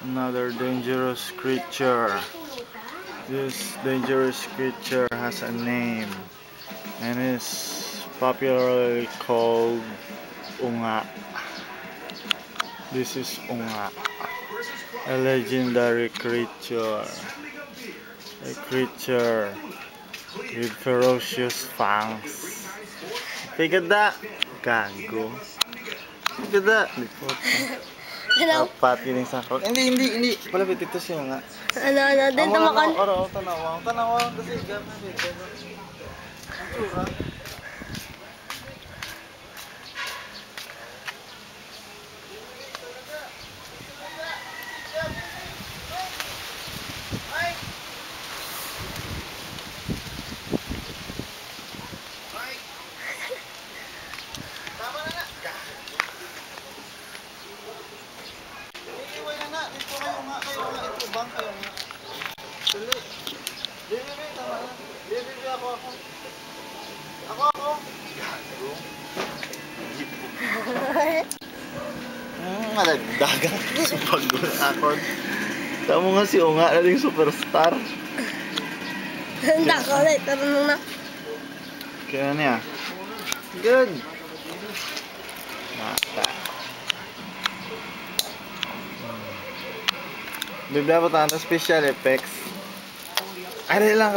Another dangerous creature. This dangerous creature has a name and is popularly called Unga. This is Unga, a legendary creature. A creature with ferocious fangs. Look at that! Gago. Look at that! Hello? Apat yun yung sakot. Hindi. Palapit ito siya nga. Ano, din tumakan? Tanawang kasi gamit dito. Ang tsura. Ako. Malagdagan. Supagod ako. Tama nga si Unga na yung superstar. Handa ko ulit. Tarunong na. Kaya niya. Good. Mata. Bibla po tayo ng special effects. Ay, lang.